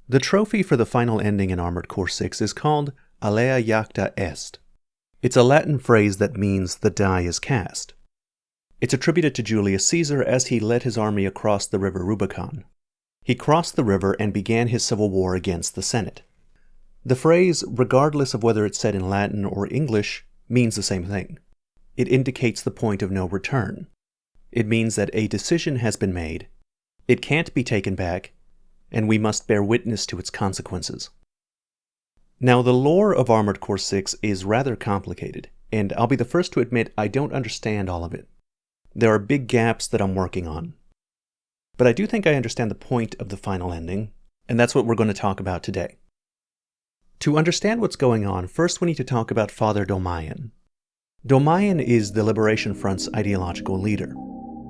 The trophy for the final ending in Armored Core 6 is called Alea Jacta Est. It's a Latin phrase that means the die is cast. It's attributed to Julius Caesar as he led his army across the river Rubicon. He crossed the river and began his civil war against the Senate. The phrase, regardless of whether it's said in Latin or English, means the same thing. It indicates the point of no return. It means that a decision has been made, it can't be taken back, and we must bear witness to its consequences. Now, the lore of Armored Core 6 is rather complicated, and I'll be the first to admit I don't understand all of it. There are big gaps that I'm working on. But I do think I understand the point of the final ending, and that's what we're going to talk about today. To understand what's going on, first we need to talk about Father Dolmayan. Dolmayan is the Liberation Front's ideological leader,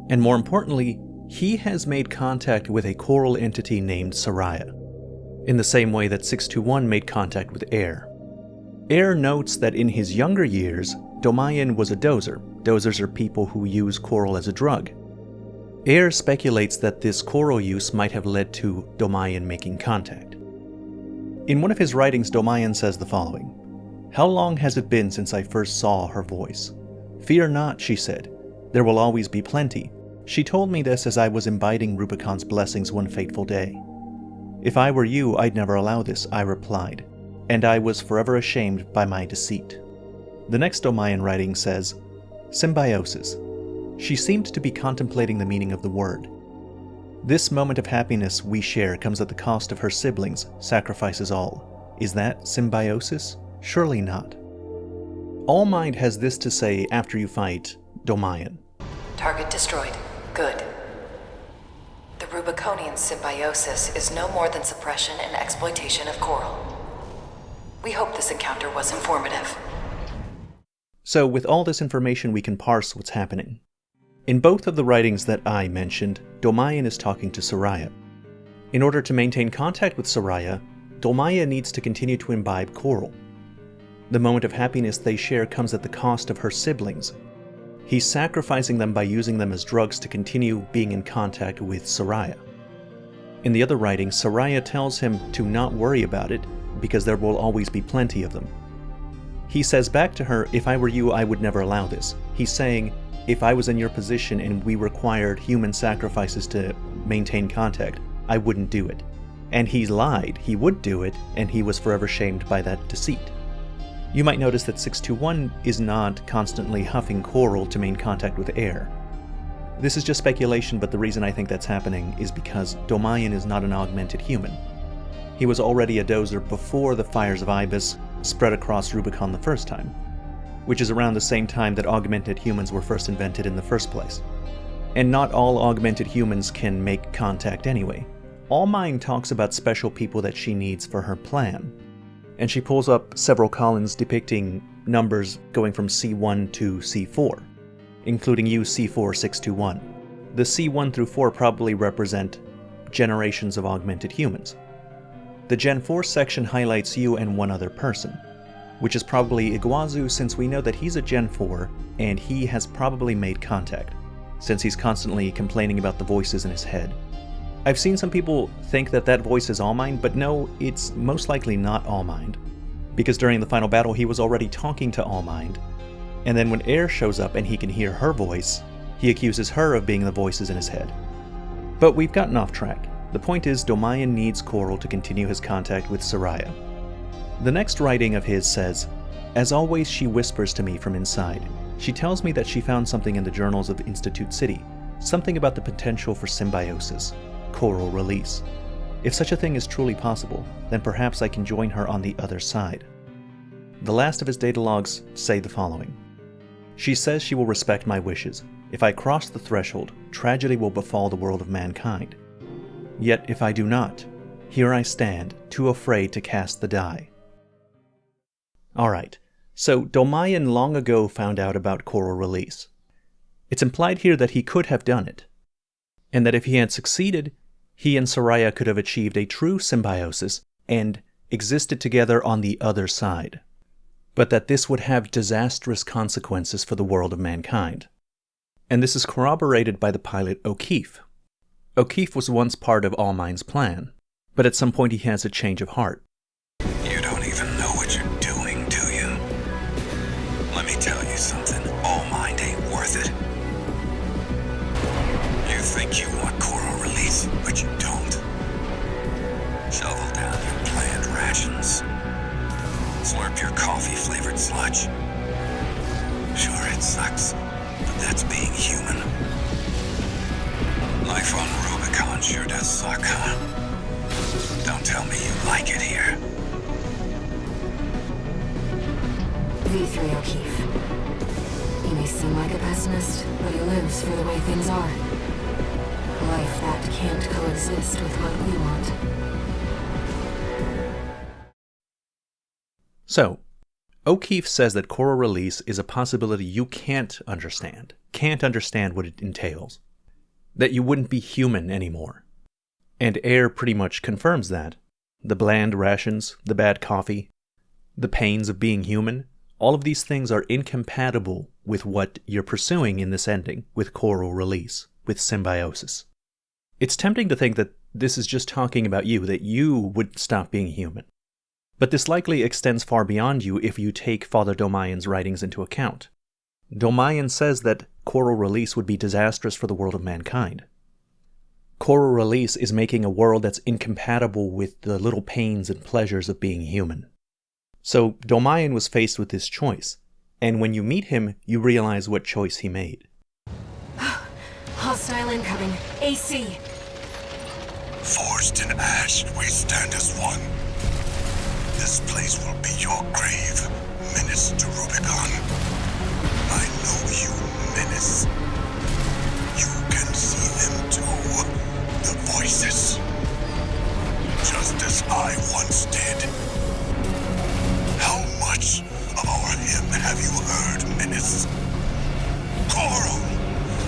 and more importantly, he has made contact with a choral entity named Soraya, in the same way that 621 made contact with Air. Air notes that in his younger years, Dolmayan was a dozer. Dozers are people who use choral as a drug. Air speculates that this choral use might have led to Dolmayan making contact. In one of his writings, Dolmayan says the following: "How long has it been since I first saw her voice? Fear not, she said. There will always be plenty. She told me this as I was imbibing Rubicon's blessings one fateful day. If I were you, I'd never allow this, I replied, and I was forever ashamed by my deceit." The next Dolmayan writing says, "Symbiosis. She seemed to be contemplating the meaning of the word. This moment of happiness we share comes at the cost of her siblings, sacrifices all. Is that symbiosis? Surely not." All Mind has this to say after you fight Dolmayan. Target destroyed. Good. The Rubiconian symbiosis is no more than suppression and exploitation of coral. We hope this encounter was informative. So with all this information we can parse what's happening. In both of the writings that I mentioned, Dolmayan is talking to Soraya. In order to maintain contact with Soraya, Dolmayan needs to continue to imbibe coral. The moment of happiness they share comes at the cost of her siblings. He's sacrificing them by using them as drugs to continue being in contact with Soraya. In the other writing, Soraya tells him to not worry about it because there will always be plenty of them. He says back to her, "If I were you, I would never allow this." He's saying, if I was in your position and we required human sacrifices to maintain contact, I wouldn't do it. And he lied, he would do it, and he was forever shamed by that deceit. You might notice that 621 is not constantly huffing coral to maintain contact with Air. This is just speculation, but the reason I think that's happening is because Dolmayan is not an augmented human. He was already a dozer before the fires of Ibis spread across Rubicon the first time, which is around the same time that augmented humans were first invented in the first place. And not all augmented humans can make contact anyway. All Mind talks about special people that she needs for her plan, and she pulls up several columns depicting numbers going from C1 to C4, including you C4621. The C1 through 4 probably represent generations of augmented humans. The Gen 4 section highlights you and one other person, which is probably Iguazu, since we know that he's a Gen 4 and he has probably made contact, since he's constantly complaining about the voices in his head. I've seen some people think that that voice is All Mind, but no, it's most likely not All Mind, because during the final battle he was already talking to All Mind, and then when Air shows up and he can hear her voice, he accuses her of being the voices in his head. But we've gotten off track. The point is, Dolmayan needs coral to continue his contact with Soraya. The next writing of his says, "As always, she whispers to me from inside. She tells me that she found something in the journals of Institute City, something about the potential for symbiosis, coral release. If such a thing is truly possible, then perhaps I can join her on the other side." The last of his data logs say the following: "She says she will respect my wishes. If I cross the threshold, tragedy will befall the world of mankind. Yet if I do not, here I stand, too afraid to cast the die." Alright, so Dolmayan long ago found out about coral release. It's implied here that he could have done it, and that if he had succeeded, he and Soraya could have achieved a true symbiosis and existed together on the other side, but that this would have disastrous consequences for the world of mankind. And this is corroborated by the pilot O'Keefe. O'Keefe was once part of All Mind's plan. But at some point he has a change of heart. You don't even know what you're doing, do you? Let me tell you something. All mind ain't worth it. You think you want coral release, but you don't. Shovel down your planned rations. Slurp your coffee-flavored sludge. Sure, it sucks, but that's being human. Life on Rubicon sure does suck, huh? Don't tell me you like it here. V3 O'Keefe. He may seem like a pessimist, but he lives for the way things are. Life that can't coexist with what we want. So, O'Keefe says that coral release is a possibility you can't understand what it entails. That you wouldn't be human anymore. And Air pretty much confirms that. The bland rations, the bad coffee, the pains of being human, all of these things are incompatible with what you're pursuing in this ending, with coral release, with symbiosis. It's tempting to think that this is just talking about you, that you would stop being human. But this likely extends far beyond you if you take Father Dolmayan's writings into account. Dolmayan says that coral release would be disastrous for the world of mankind. Coral release is making a world that's incompatible with the little pains and pleasures of being human. So Dolmayan was faced with this choice, and when you meet him, you realize what choice he made. Hostile incoming. AC. Forged in ash, we stand as one. This place will be your grave, Menace to Rubicon. I know you, Menace. You can see them too. The voices. Just as I once did. How much of our hymn have you heard, Menace? Coral,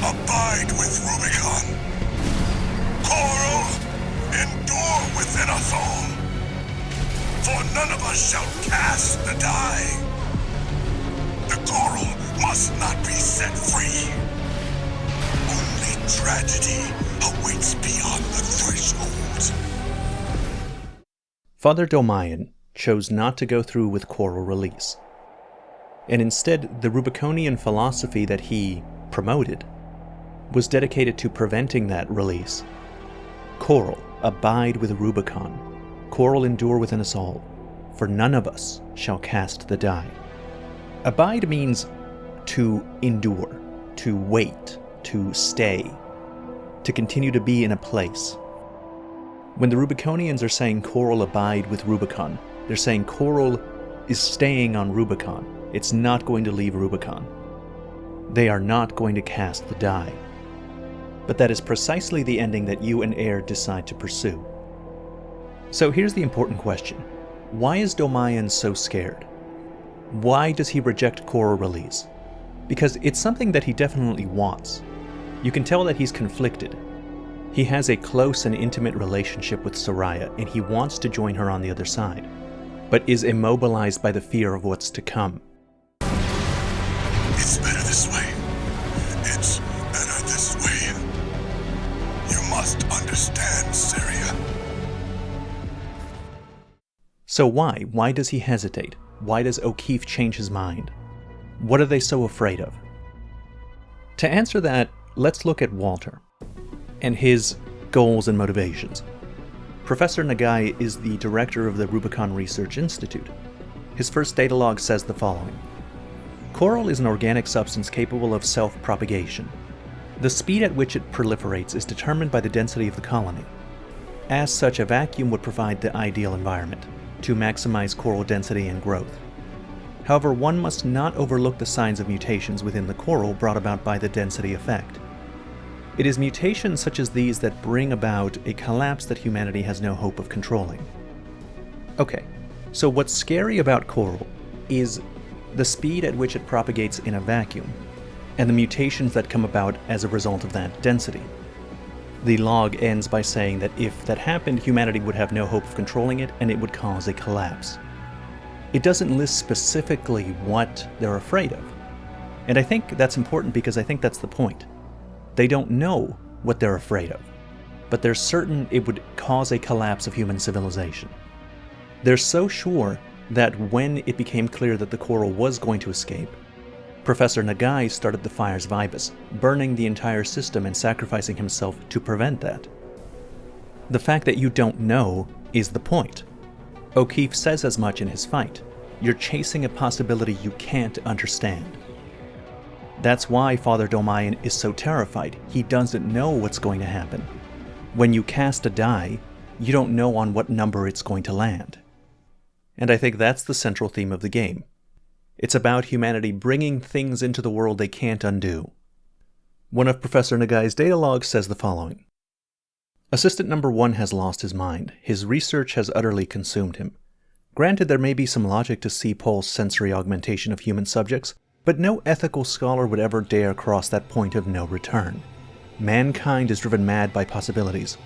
abide with Rubicon. Coral, endure within us all. For none of us shall cast the die. The coral must not be set free. Only tragedy awaits beyond the threshold. Father Dolmayan chose not to go through with coral release. And instead, the Rubiconian philosophy that he promoted was dedicated to preventing that release. Coral, abide with Rubicon. Coral, endure within us all, for none of us shall cast the die. Abide means to endure, to wait, to stay, to continue to be in a place. When the Rubiconians are saying Coral abide with Rubicon, they're saying Coral is staying on Rubicon. It's not going to leave Rubicon. They are not going to cast the die. But that is precisely the ending that you and Air decide to pursue. So here's the important question. Why is Dolmayan so scared? Why does he reject coral release? Because it's something that he definitely wants. You can tell that he's conflicted. He has a close and intimate relationship with Soraya, and he wants to join her on the other side, but is immobilized by the fear of what's to come. It's better this way. It's better this way. You must understand, Syria. So why? Why does he hesitate? Why does O'Keefe change his mind? What are they so afraid of? To answer that, let's look at Walter and his goals and motivations. Professor Nagai is the director of the Rubicon Research Institute. His first data log says the following. Coral is an organic substance capable of self-propagation. The speed at which it proliferates is determined by the density of the colony. As such, a vacuum would provide the ideal environment to maximize coral density and growth. However, one must not overlook the signs of mutations within the coral brought about by the density effect. It is mutations such as these that bring about a collapse that humanity has no hope of controlling. Okay, so what's scary about coral is the speed at which it propagates in a vacuum, and the mutations that come about as a result of that density. The log ends by saying that if that happened, humanity would have no hope of controlling it, and it would cause a collapse. It doesn't list specifically what they're afraid of. And I think that's important because I think that's the point. They don't know what they're afraid of. but they're certain it would cause a collapse of human civilization. They're so sure that when it became clear that the coral was going to escape, Professor Nagai started the Fires Vibus, burning the entire system and sacrificing himself to prevent that. The fact that you don't know is the point. O'Keefe says as much in his fight. You're chasing a possibility you can't understand. That's why Father Dolmayan is so terrified. He doesn't know what's going to happen. When you cast a die, you don't know on what number it's going to land. And I think that's the central theme of the game. It's about humanity bringing things into the world they can't undo. One of Professor Nagai's data logs says the following. Assistant number 1 has lost his mind. His research has utterly consumed him. Granted, there may be some logic to C-Pole's sensory augmentation of human subjects, but no ethical scholar would ever dare cross that point of no return. Mankind is driven mad by possibilities.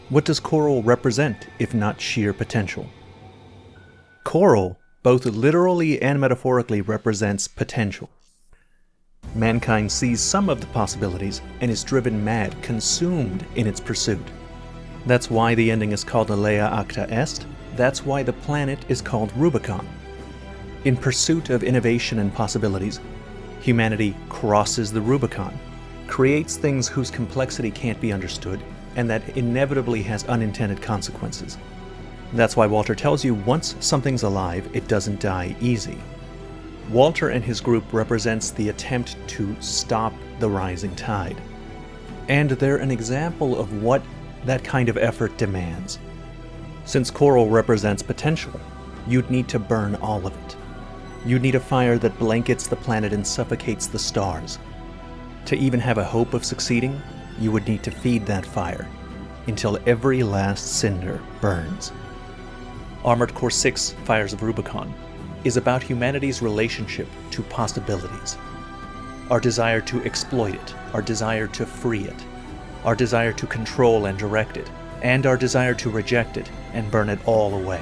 What does Coral represent, if not sheer potential? Coral, both literally and metaphorically, represents potential. Mankind sees some of the possibilities and is driven mad, consumed in its pursuit. That's why the ending is called Alea Acta Est. That's why the planet is called Rubicon. In pursuit of innovation and possibilities, humanity crosses the Rubicon, creates things whose complexity can't be understood, and that inevitably has unintended consequences. That's why Walter tells you once something's alive, it doesn't die easy. Walter and his group represents the attempt to stop the rising tide. And they're an example of what that kind of effort demands. Since Coral represents potential, you'd need to burn all of it. You'd need a fire that blankets the planet and suffocates the stars. To even have a hope of succeeding, you would need to feed that fire until every last cinder burns. Armored Core 6, Fires of Rubicon, is about humanity's relationship to possibilities. Our desire to exploit it, our desire to free it, our desire to control and direct it, and our desire to reject it and burn it all away.